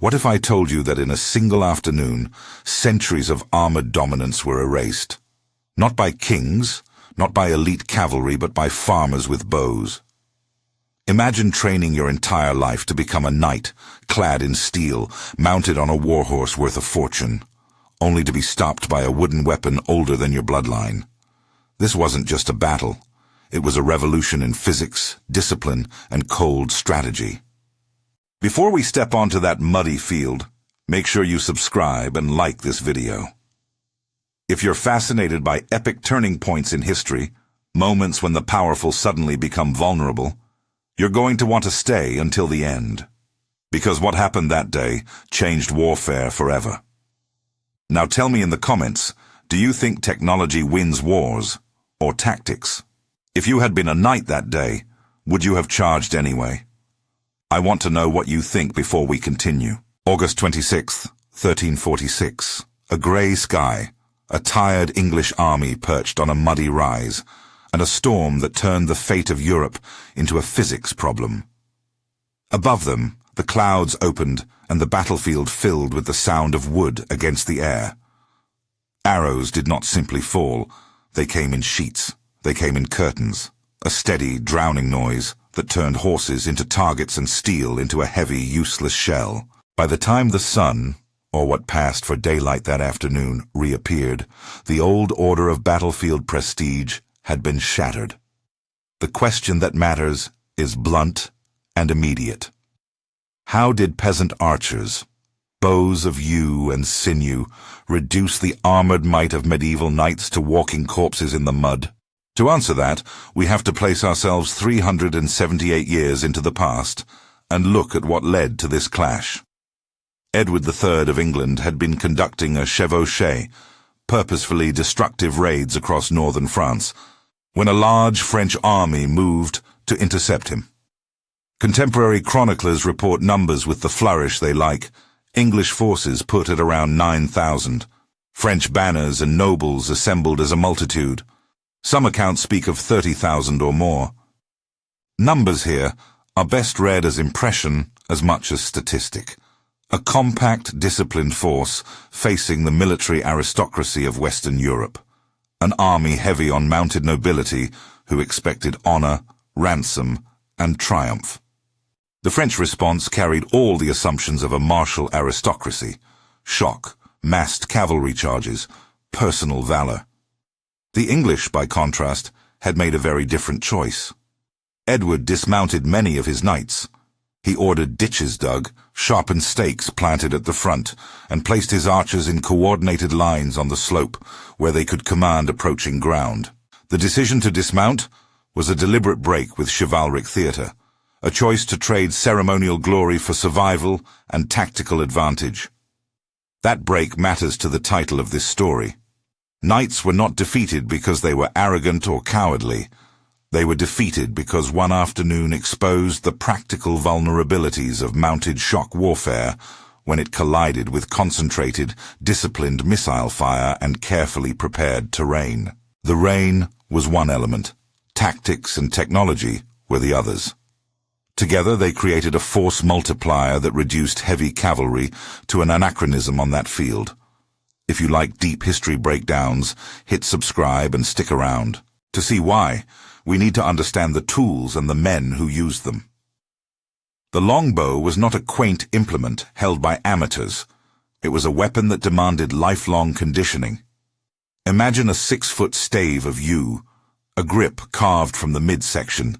What if I told you that in a single afternoon, centuries of armored dominance were erased? Not by kings, not by elite cavalry, but by farmers with bows. Imagine training your entire life to become a knight, clad in steel, mounted on a warhorse worth a fortune, only to be stopped by a wooden weapon older than your bloodline. This wasn't just a battle. It was a revolution in physics, discipline, and cold strategy. Before we step onto that muddy field, make sure you subscribe and like this video. If you're fascinated by epic turning points in history, moments when the powerful suddenly become vulnerable, you're going to want to stay until the end. Because what happened that day changed warfare forever. Now tell me in the comments, do you think technology wins wars, or tactics? If you had been a knight that day, would you have charged anyway? I want to know what you think before we continue. August 26th, 1346. A grey sky, a tired English army perched on a muddy rise, and a storm that turned the fate of Europe into a physics problem. Above them, the clouds opened and the battlefield filled with the sound of wood against the air. Arrows did not simply fall, they came in sheets, they came in curtains, a steady, drowning noise that turned horses into targets and steel into a heavy, useless shell. By the time the sun, or what passed for daylight that afternoon, reappeared, the old order of battlefield prestige had been shattered. The question that matters is blunt and immediate. How did peasant archers, bows of yew and sinew, reduce the armored might of medieval knights to walking corpses in the mud? To answer that, we have to place ourselves 378 years into the past and look at what led to this clash. Edward III of England had been conducting a chevauchée, purposefully destructive raids across northern France, when a large French army moved to intercept him. Contemporary chroniclers report numbers with the flourish they like. English forces put at around 9,000. French banners and nobles assembled as a multitude. Some accounts speak of 30,000 or more. Numbers here are best read as impression as much as statistic. A compact, disciplined force facing the military aristocracy of Western Europe. An army heavy on mounted nobility who expected honor, ransom, and triumph. The French response carried all the assumptions of a martial aristocracy: shock, massed cavalry charges, personal valor. The English, by contrast, had made a very different choice. Edward dismounted many of his knights. He ordered ditches dug, sharpened stakes planted at the front, and placed his archers in coordinated lines on the slope, where they could command approaching ground. The decision to dismount was a deliberate break with chivalric theatre, a choice to trade ceremonial glory for survival and tactical advantage. That break matters to the title of this story. Knights were not defeated because they were arrogant or cowardly. They were defeated because one afternoon exposed the practical vulnerabilities of mounted shock warfare when it collided with concentrated, disciplined missile fire and carefully prepared terrain. The rain was one element. Tactics and technology were the others. Together they created a force multiplier that reduced heavy cavalry to an anachronism on that field. If you like deep history breakdowns, hit subscribe and stick around. To see why, we need to understand the tools and the men who used them. The longbow was not a quaint implement held by amateurs. It was a weapon that demanded lifelong conditioning. Imagine a 6-foot stave of yew, a grip carved from the midsection,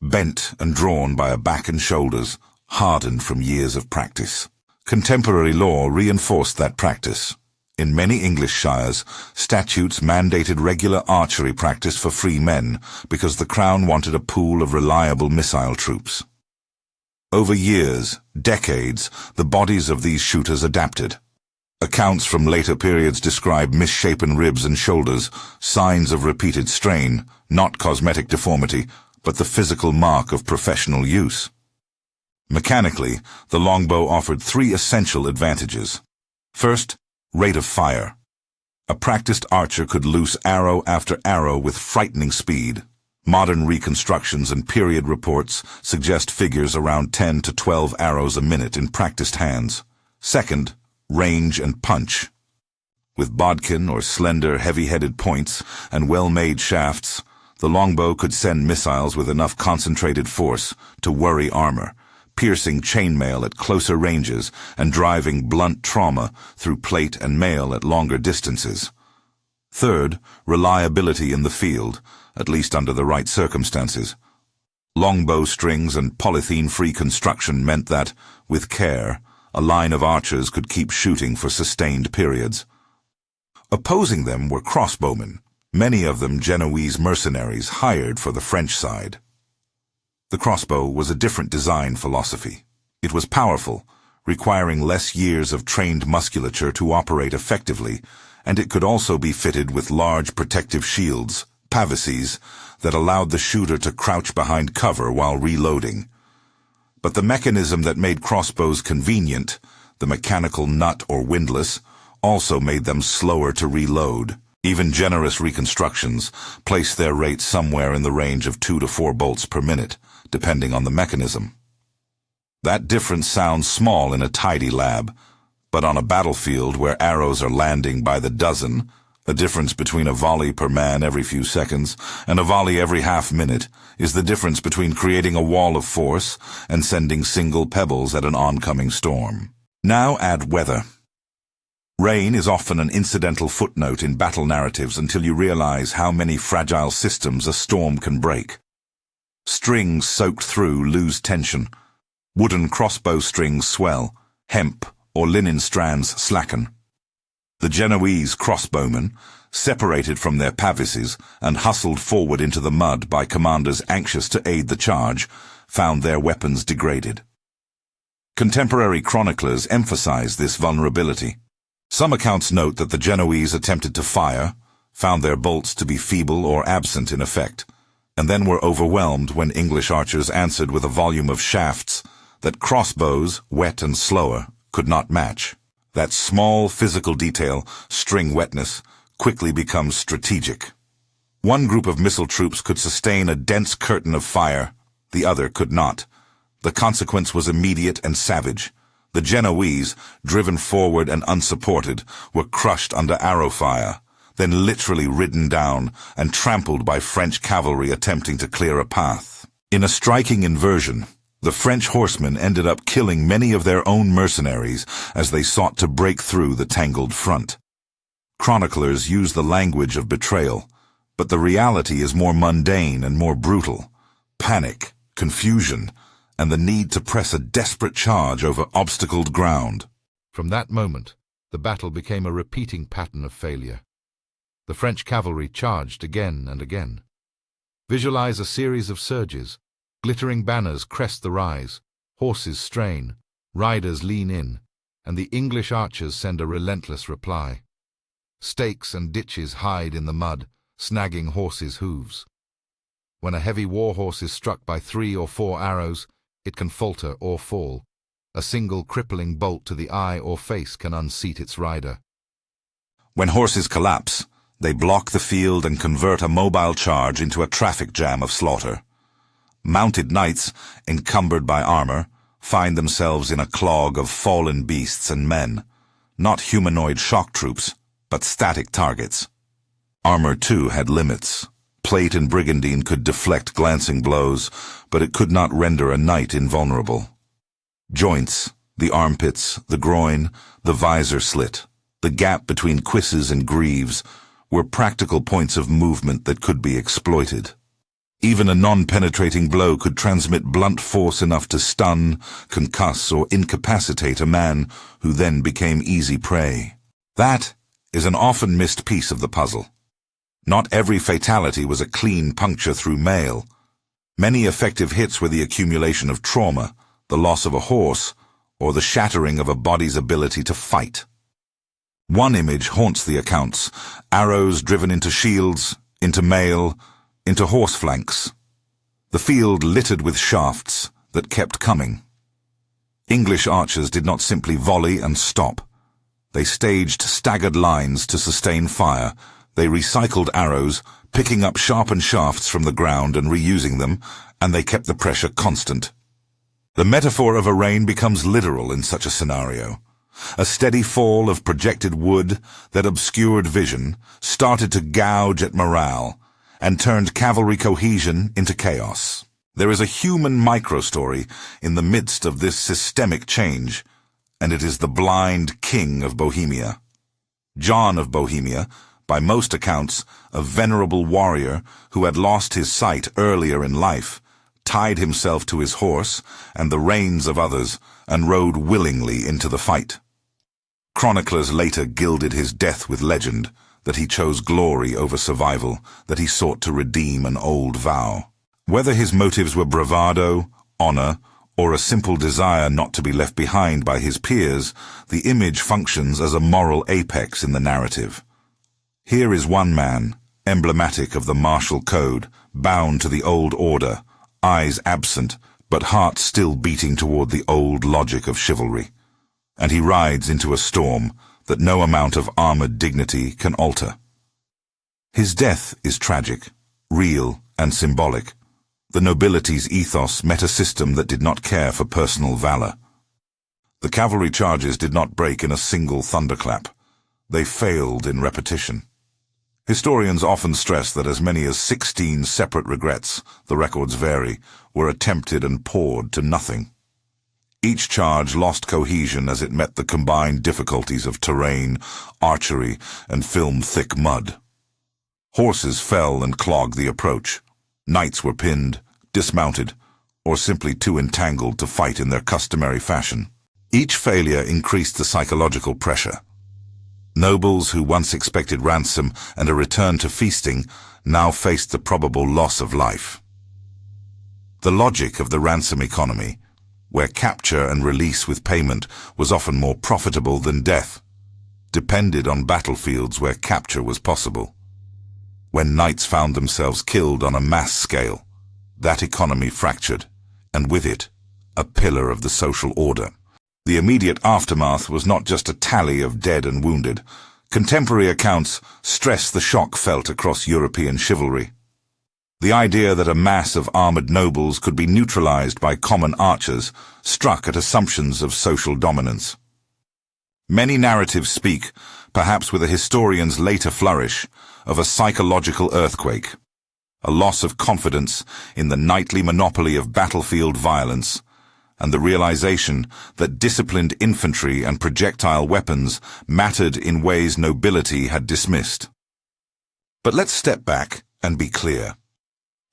bent and drawn by a back and shoulders, hardened from years of practice. Contemporary law reinforced that practice. In many English shires, statutes mandated regular archery practice for free men because the Crown wanted a pool of reliable missile troops. Over years, decades, the bodies of these shooters adapted. Accounts from later periods describe misshapen ribs and shoulders, signs of repeated strain, not cosmetic deformity, but the physical mark of professional use. Mechanically, the longbow offered 3 essential advantages. First, rate of fire. A practiced archer could loose arrow after arrow with frightening speed. Modern reconstructions and period reports suggest figures around 10 to 12 arrows a minute in practiced hands. Second, range and punch. With bodkin or slender, heavy-headed points and well-made shafts, the longbow could send missiles with enough concentrated force to worry armor, piercing chainmail at closer ranges and driving blunt trauma through plate and mail at longer distances. Third, reliability in the field, at least under the right circumstances. Longbow strings and polythene-free construction meant that, with care, a line of archers could keep shooting for sustained periods. Opposing them were crossbowmen, many of them Genoese mercenaries hired for the French side. The crossbow was a different design philosophy. It was powerful, requiring less years of trained musculature to operate effectively, and it could also be fitted with large protective shields, pavises, that allowed the shooter to crouch behind cover while reloading. But the mechanism that made crossbows convenient, the mechanical nut or windlass, also made them slower to reload. Even generous reconstructions placed their rate somewhere in the range of 2 to 4 bolts per minute, depending on the mechanism. That difference sounds small in a tidy lab, but on a battlefield where arrows are landing by the dozen, the difference between a volley per man every few seconds and a volley every half-minute is the difference between creating a wall of force and sending single pebbles at an oncoming storm. Now add weather. Rain is often an incidental footnote in battle narratives until you realize how many fragile systems a storm can break. Strings soaked through lose tension. Wooden crossbow strings swell. Hemp or linen strands slacken. The Genoese crossbowmen, separated from their pavises and hustled forward into the mud by commanders anxious to aid the charge, found their weapons degraded. Contemporary chroniclers emphasize this vulnerability. Some accounts note that the Genoese attempted to fire, found their bolts to be feeble or absent in effect, and then were overwhelmed when English archers answered with a volume of shafts that crossbows, wet and slower, could not match. That small physical detail, string wetness, quickly becomes strategic. One group of missile troops could sustain a dense curtain of fire, the other could not. The consequence was immediate and savage. The Genoese, driven forward and unsupported, were crushed under arrow fire, then literally ridden down and trampled by French cavalry attempting to clear a path. In a striking inversion, the French horsemen ended up killing many of their own mercenaries as they sought to break through the tangled front. Chroniclers use the language of betrayal, but the reality is more mundane and more brutal. Panic, confusion, and the need to press a desperate charge over obstacled ground. From that moment, the battle became a repeating pattern of failure. The French cavalry charged again and again. Visualize a series of surges. Glittering banners crest the rise, horses strain, riders lean in, and the English archers send a relentless reply. Stakes and ditches hide in the mud, snagging horses' hooves. When a heavy warhorse is struck by 3 or 4 arrows, it can falter or fall. A single crippling bolt to the eye or face can unseat its rider. When horses collapse, they block the field and convert a mobile charge into a traffic jam of slaughter. Mounted knights, encumbered by armor, find themselves in a clog of fallen beasts and men, not humanoid shock troops, but static targets. Armor, too, had limits. Plate and brigandine could deflect glancing blows, but it could not render a knight invulnerable. Joints, the armpits, the groin, the visor slit, the gap between cuisses and greaves, were practical points of movement that could be exploited. Even a non-penetrating blow could transmit blunt force enough to stun, concuss, or incapacitate a man who then became easy prey. That is an often missed piece of the puzzle. Not every fatality was a clean puncture through mail. Many effective hits were the accumulation of trauma, the loss of a horse, or the shattering of a body's ability to fight. One image haunts the accounts: arrows driven into shields, into mail, into horse flanks. The field littered with shafts that kept coming. English archers did not simply volley and stop. They staged staggered lines to sustain fire. They recycled arrows, picking up sharpened shafts from the ground and reusing them, and they kept the pressure constant. The metaphor of a rain becomes literal in such a scenario. A steady fall of projected wood that obscured vision started to gouge at morale and turned cavalry cohesion into chaos. There is a human microstory in the midst of this systemic change, and it is the blind king of Bohemia. John of Bohemia, by most accounts a venerable warrior who had lost his sight earlier in life, tied himself to his horse and the reins of others and rode willingly into the fight. Chroniclers later gilded his death with legend, that he chose glory over survival, that he sought to redeem an old vow. Whether his motives were bravado, honor, or a simple desire not to be left behind by his peers, the image functions as a moral apex in the narrative. Here is one man, emblematic of the martial code, bound to the old order, eyes absent, but heart still beating toward the old logic of chivalry. And he rides into a storm that no amount of armored dignity can alter. His death is tragic, real, and symbolic. The nobility's ethos met a system that did not care for personal valor. The cavalry charges did not break in a single thunderclap. They failed in repetition. Historians often stress that as many as 16 separate regrets, the records vary, were attempted and poured to nothing. Each charge lost cohesion as it met the combined difficulties of terrain, archery, and film-thick mud. Horses fell and clogged the approach. Knights were pinned, dismounted, or simply too entangled to fight in their customary fashion. Each failure increased the psychological pressure. Nobles who once expected ransom and a return to feasting now faced the probable loss of life. The logic of the ransom economy, where capture and release with payment was often more profitable than death, depended on battlefields where capture was possible. When knights found themselves killed on a mass scale, that economy fractured, and with it, a pillar of the social order. The immediate aftermath was not just a tally of dead and wounded. Contemporary accounts stress the shock felt across European chivalry. The idea that a mass of armored nobles could be neutralized by common archers struck at assumptions of social dominance. Many narratives speak, perhaps with a historian's later flourish, of a psychological earthquake, a loss of confidence in the knightly monopoly of battlefield violence, and the realization that disciplined infantry and projectile weapons mattered in ways nobility had dismissed. But let's step back and be clear.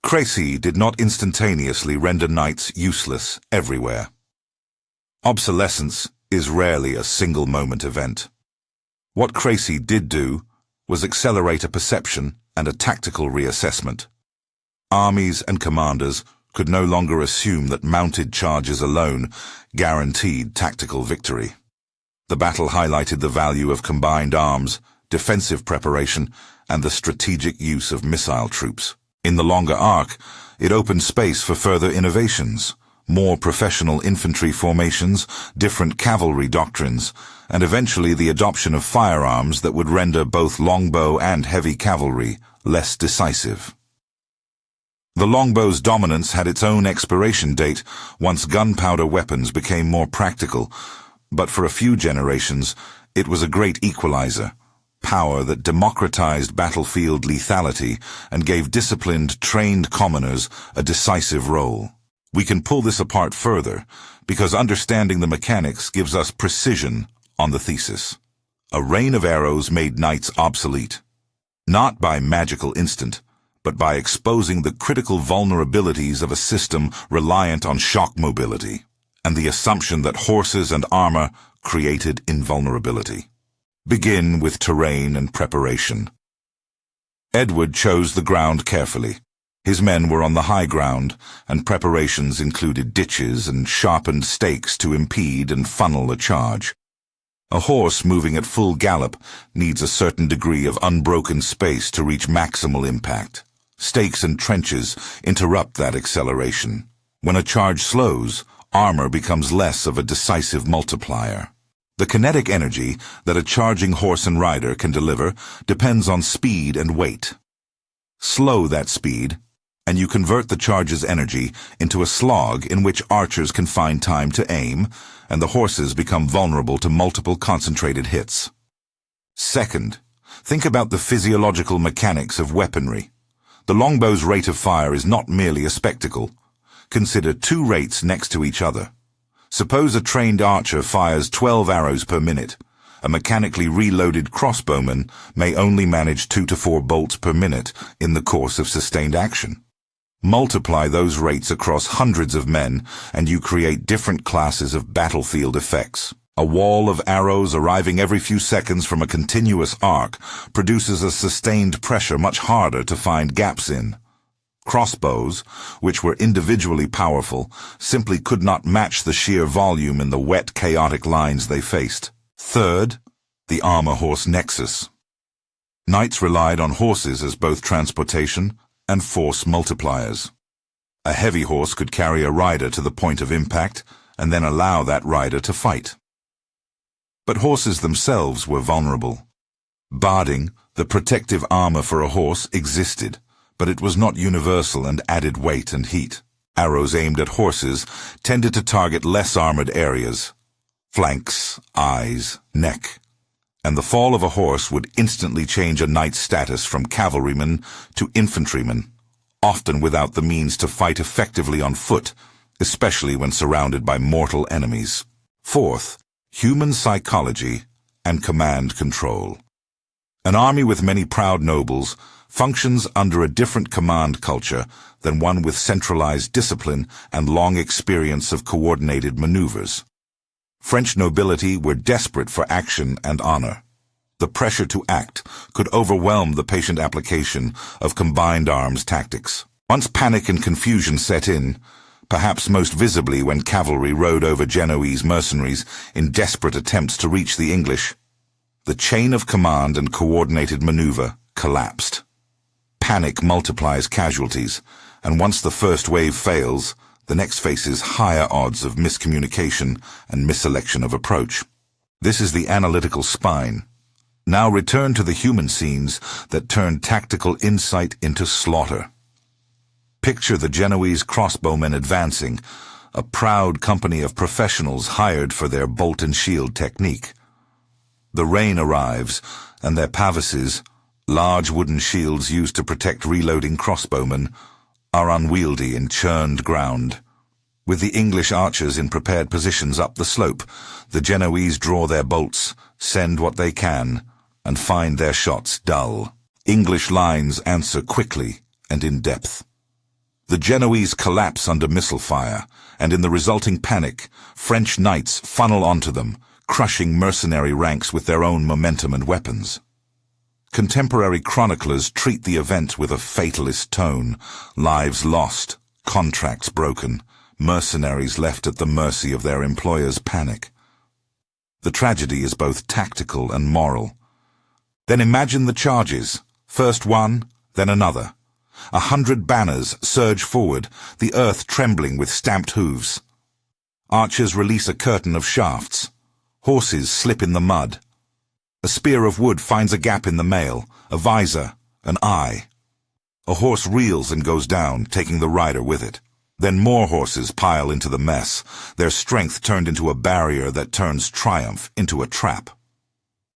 Crécy did not instantaneously render knights useless everywhere. Obsolescence is rarely a single-moment event. What Crécy did do was accelerate a perception and a tactical reassessment. Armies and commanders could no longer assume that mounted charges alone guaranteed tactical victory. The battle highlighted the value of combined arms, defensive preparation, and the strategic use of missile troops. In the longer arc, it opened space for further innovations, more professional infantry formations, different cavalry doctrines, and eventually the adoption of firearms that would render both longbow and heavy cavalry less decisive. The longbow's dominance had its own expiration date once gunpowder weapons became more practical, but for a few generations it was a great equalizer, power that democratized battlefield lethality and gave disciplined, trained commoners a decisive role. We can pull this apart further, because understanding the mechanics gives us precision on the thesis. A rain of arrows made knights obsolete, not by magical instant, but by exposing the critical vulnerabilities of a system reliant on shock mobility, and the assumption that horses and armor created invulnerability. Begin with terrain and preparation. Edward chose the ground carefully. His men were on the high ground, and preparations included ditches and sharpened stakes to impede and funnel a charge. A horse moving at full gallop needs a certain degree of unbroken space to reach maximal impact. Stakes and trenches interrupt that acceleration. When a charge slows, armor becomes less of a decisive multiplier. The kinetic energy that a charging horse and rider can deliver depends on speed and weight. Slow that speed, and you convert the charge's energy into a slog in which archers can find time to aim, and the horses become vulnerable to multiple concentrated hits. Second, think about the physiological mechanics of weaponry. The longbow's rate of fire is not merely a spectacle. Consider two rates next to each other. Suppose a trained archer fires 12 arrows per minute. A mechanically reloaded crossbowman may only manage 2 to 4 bolts per minute in the course of sustained action. Multiply those rates across hundreds of men, and you create different classes of battlefield effects. A wall of arrows arriving every few seconds from a continuous arc produces a sustained pressure much harder to find gaps in. Crossbows, which were individually powerful, simply could not match the sheer volume in the wet, chaotic lines they faced. Third, the armor-horse nexus. Knights relied on horses as both transportation and force multipliers. A heavy horse could carry a rider to the point of impact and then allow that rider to fight. But horses themselves were vulnerable. Barding, the protective armor for a horse, existed, but it was not universal and added weight and heat. Arrows aimed at horses tended to target less armored areas, flanks, eyes, neck, and the fall of a horse would instantly change a knight's status from cavalryman to infantryman, often without the means to fight effectively on foot, especially when surrounded by mortal enemies. Fourth, human psychology and command control. An army with many proud nobles functions under a different command culture than one with centralized discipline and long experience of coordinated maneuvers. French nobility were desperate for action and honor. The pressure to act could overwhelm the patient application of combined arms tactics. Once panic and confusion set in, perhaps most visibly when cavalry rode over Genoese mercenaries in desperate attempts to reach the English, the chain of command and coordinated maneuver collapsed. Panic multiplies casualties, and once the first wave fails, the next faces higher odds of miscommunication and misselection of approach. This is the analytical spine. Now return to the human scenes that turn tactical insight into slaughter. Picture the Genoese crossbowmen advancing, a proud company of professionals hired for their bolt and shield technique. The rain arrives, and their pavises, large wooden shields used to protect reloading crossbowmen, are unwieldy in churned ground. With the English archers in prepared positions up the slope, the Genoese draw their bolts, send what they can, and find their shots dull. English lines answer quickly and in depth. The Genoese collapse under missile fire, and in the resulting panic, French knights funnel onto them, crushing mercenary ranks with their own momentum and weapons. Contemporary chroniclers treat the event with a fatalist tone: lives lost, contracts broken, mercenaries left at the mercy of their employers' panic. The tragedy is both tactical and moral. Then imagine the charges, first one, then another. 100 banners surge forward, the earth trembling with stamped hooves. Archers release a curtain of shafts. Horses slip in the mud. A spear of wood finds a gap in the mail, a visor, an eye. A horse reels and goes down, taking the rider with it. Then more horses pile into the mess, their strength turned into a barrier that turns triumph into a trap.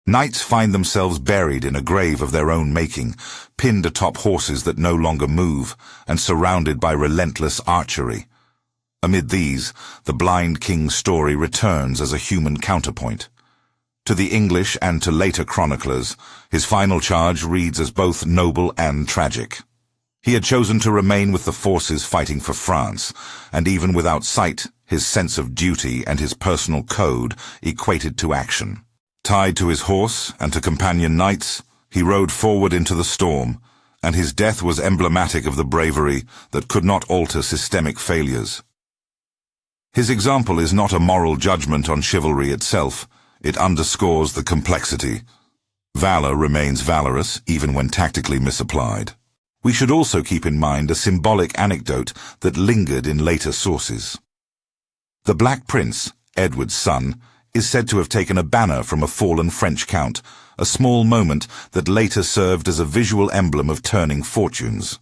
Knights find themselves buried in a grave of their own making, pinned atop horses that no longer move, and surrounded by relentless archery. Amid these, the blind king's story returns as a human counterpoint. To the English and to later chroniclers, his final charge reads as both noble and tragic. He had chosen to remain with the forces fighting for France, and even without sight, his sense of duty and his personal code equated to action. Tied to his horse and to companion knights, he rode forward into the storm, and his death was emblematic of the bravery that could not alter systemic failures. His example is not a moral judgment on chivalry itself. It underscores the complexity. Valor remains valorous even when tactically misapplied. We should also keep in mind a symbolic anecdote that lingered in later sources. The Black Prince, Edward's son, is said to have taken a banner from a fallen French count, a small moment that later served as a visual emblem of turning fortunes.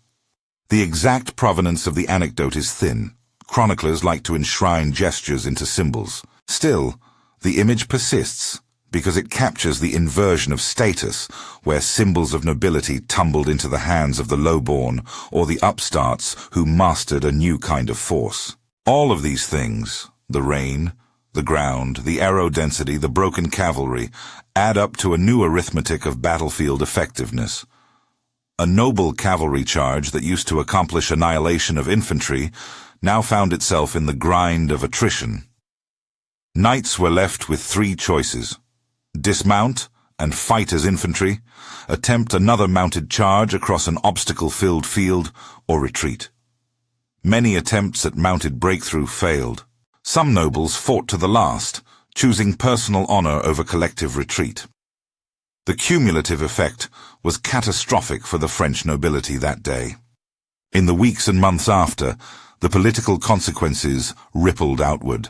The exact provenance of the anecdote is thin. Chroniclers like to enshrine gestures into symbols. Still, the image persists because it captures the inversion of status, where symbols of nobility tumbled into the hands of the lowborn or the upstarts who mastered a new kind of force. All of these things, the rain, the ground, the arrow density, the broken cavalry, add up to a new arithmetic of battlefield effectiveness. A noble cavalry charge that used to accomplish annihilation of infantry now found itself in the grind of attrition. Knights were left with three choices: dismount and fight as infantry, attempt another mounted charge across an obstacle-filled field, or retreat. Many attempts at mounted breakthrough failed. Some nobles fought to the last, choosing personal honor over collective retreat. The cumulative effect was catastrophic for the French nobility that day. In the weeks and months after, the political consequences rippled outward.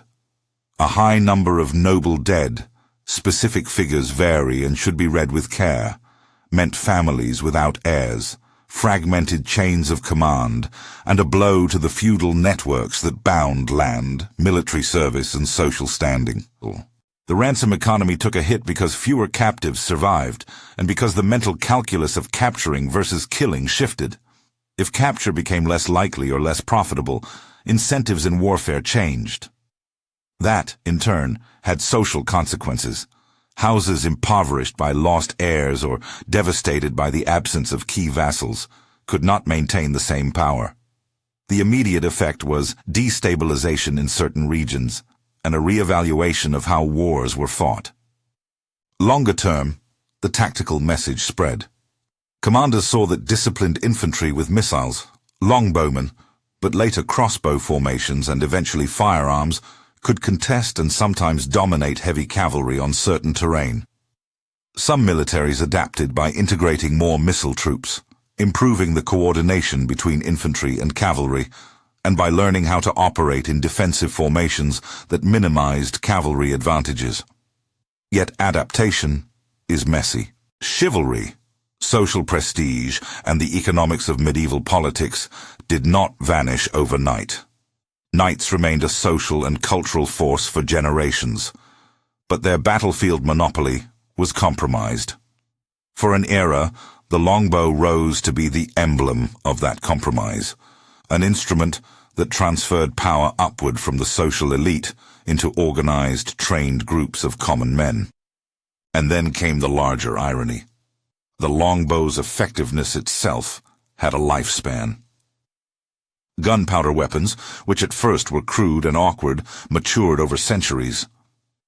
A high number of noble dead, specific figures vary and should be read with care, meant families without heirs, fragmented chains of command, and a blow to the feudal networks that bound land, military service, and social standing. The ransom economy took a hit because fewer captives survived, and because the mental calculus of capturing versus killing shifted. If capture became less likely or less profitable, incentives in warfare changed. That, in turn, had social consequences. Houses impoverished by lost heirs or devastated by the absence of key vassals could not maintain the same power. The immediate effect was destabilization in certain regions and a re-evaluation of how wars were fought. Longer term, the tactical message spread. Commanders saw that disciplined infantry with missiles, longbowmen, but later crossbow formations and eventually firearms could contest and sometimes dominate heavy cavalry on certain terrain. Some militaries adapted by integrating more missile troops, improving the coordination between infantry and cavalry, and by learning how to operate in defensive formations that minimized cavalry advantages. Yet adaptation is messy. Chivalry, social prestige, and the economics of medieval politics did not vanish overnight. Knights remained a social and cultural force for generations, but their battlefield monopoly was compromised. For an era, the longbow rose to be the emblem of that compromise, an instrument that transferred power upward from the social elite into organized, trained groups of common men. And then came the larger irony. The longbow's effectiveness itself had a lifespan. Gunpowder weapons, which at first were crude and awkward, matured over centuries.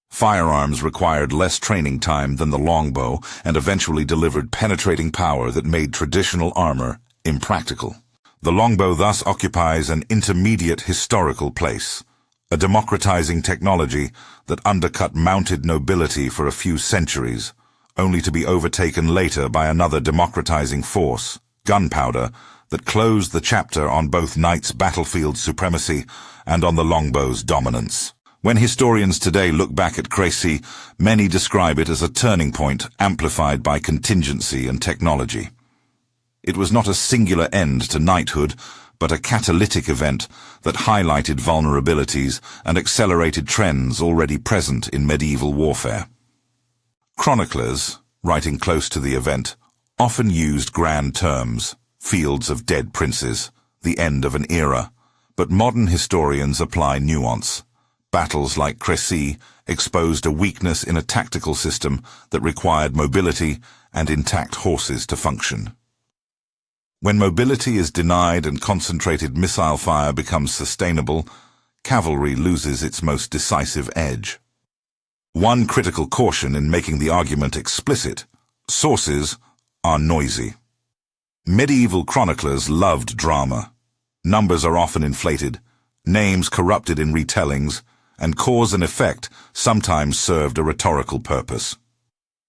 Firearms required less training time than the longbow and eventually delivered penetrating power that made traditional armor impractical. The longbow thus occupies an intermediate historical place, a democratizing technology that undercut mounted nobility for a few centuries, only to be overtaken later by another democratizing force, gunpowder, that closed the chapter on both knights' battlefield supremacy and on the longbow's dominance. When historians today look back at Crécy, many describe it as a turning point amplified by contingency and technology. It was not a singular end to knighthood, but a catalytic event that highlighted vulnerabilities and accelerated trends already present in medieval warfare. Chroniclers, writing close to the event, often used grand terms: fields of dead princes, the end of an era, but modern historians apply nuance. Battles like Crécy exposed a weakness in a tactical system that required mobility and intact horses to function. When mobility is denied and concentrated missile fire becomes sustainable, cavalry loses its most decisive edge. One critical caution in making the argument explicit: sources are noisy. Medieval chroniclers loved drama. Numbers are often inflated, names corrupted in retellings, and cause and effect sometimes served a rhetorical purpose.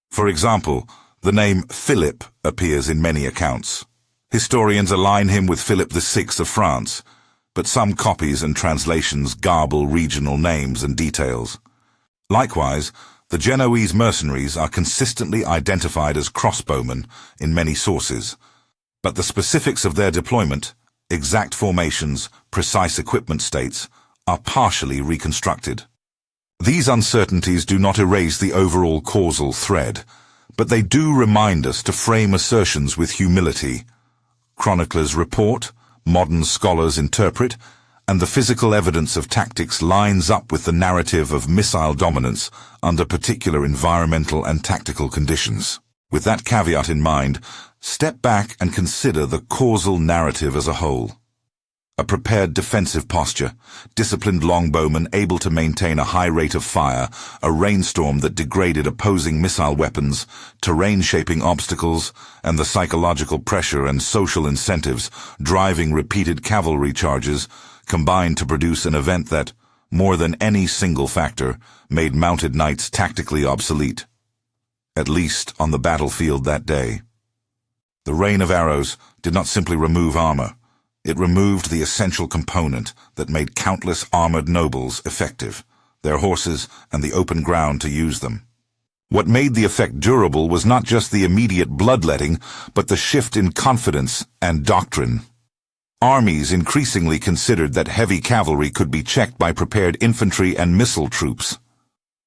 For example, the name Philip appears in many accounts. Historians align him with Philip VI of France, but some copies and translations garble regional names and details. Likewise, the Genoese mercenaries are consistently identified as crossbowmen in many sources, but the specifics of their deployment, exact formations, precise equipment states, are partially reconstructed. These uncertainties do not erase the overall causal thread, but they do remind us to frame assertions with humility. Chroniclers report, modern scholars interpret, and the physical evidence of tactics lines up with the narrative of missile dominance under particular environmental and tactical conditions. With that caveat in mind, step back and consider the causal narrative as a whole. A prepared defensive posture, disciplined longbowmen able to maintain a high rate of fire, a rainstorm that degraded opposing missile weapons, terrain-shaping obstacles, and the psychological pressure and social incentives driving repeated cavalry charges combined to produce an event that, more than any single factor, made mounted knights tactically obsolete. At least on the battlefield that day. The rain of arrows did not simply remove armor. It removed the essential component that made countless armored nobles effective, their horses and the open ground to use them. What made the effect durable was not just the immediate bloodletting, but the shift in confidence and doctrine. Armies increasingly considered that heavy cavalry could be checked by prepared infantry and missile troops.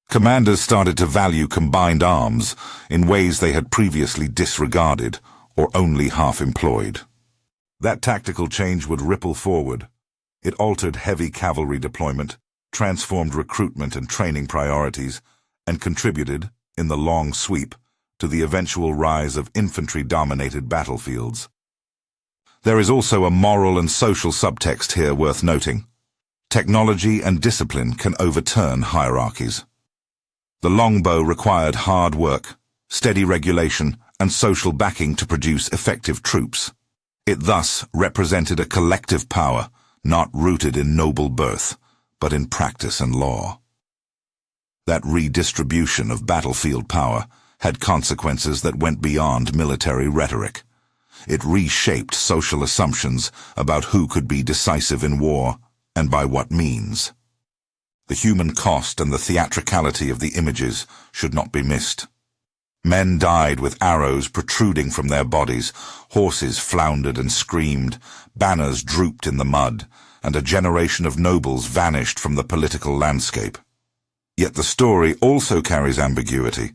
Commanders started to value combined arms in ways they had previously disregarded or only half employed. That tactical change would ripple forward. It altered heavy cavalry deployment, transformed recruitment and training priorities, and contributed, in the long sweep, to the eventual rise of infantry-dominated battlefields. There is also a moral and social subtext here worth noting. Technology and discipline can overturn hierarchies. The longbow required hard work, steady regulation, and social backing to produce effective troops. It thus represented a collective power, not rooted in noble birth, but in practice and law. That redistribution of battlefield power had consequences that went beyond military rhetoric. It reshaped social assumptions about who could be decisive in war and by what means. The human cost and the theatricality of the images should not be missed. Men died with arrows protruding from their bodies, horses floundered and screamed, banners drooped in the mud, and a generation of nobles vanished from the political landscape. Yet the story also carries ambiguity.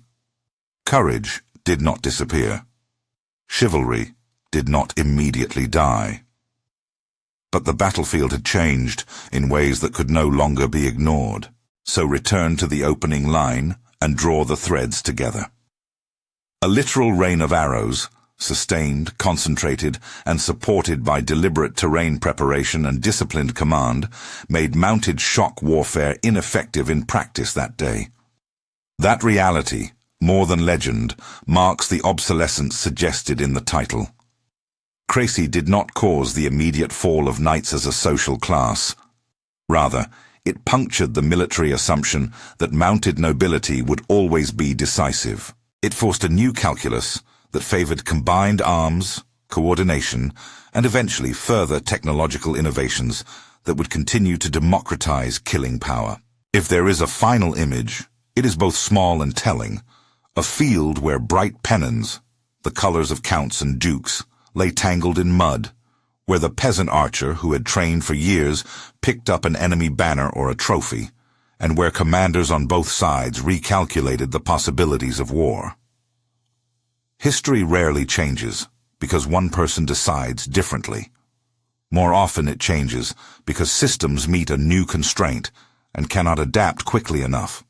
Courage did not disappear. Chivalry did not immediately die. But the battlefield had changed in ways that could no longer be ignored, so return to the opening line and draw the threads together. A literal rain of arrows, sustained, concentrated, and supported by deliberate terrain preparation and disciplined command, made mounted shock warfare ineffective in practice that day. That reality, more than legend, marks the obsolescence suggested in the title. Crecy did not cause the immediate fall of knights as a social class. Rather, it punctured the military assumption that mounted nobility would always be decisive. It forced a new calculus that favored combined arms, coordination, and eventually further technological innovations that would continue to democratize killing power. If there is a final image, it is both small and telling. A field where bright pennons, the colors of counts and dukes, lay tangled in mud, where the peasant archer who had trained for years picked up an enemy banner or a trophy, and where commanders on both sides recalculated the possibilities of war. History rarely changes because one person decides differently. More often it changes because systems meet a new constraint and cannot adapt quickly enough.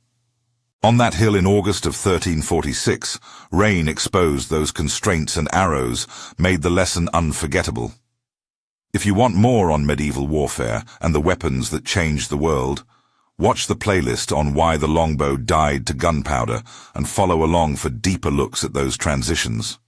On that hill in August of 1346, rain exposed those constraints, and arrows made the lesson unforgettable. If you want more on medieval warfare and the weapons that changed the world, watch the playlist on why the longbow died to gunpowder and follow along for deeper looks at those transitions.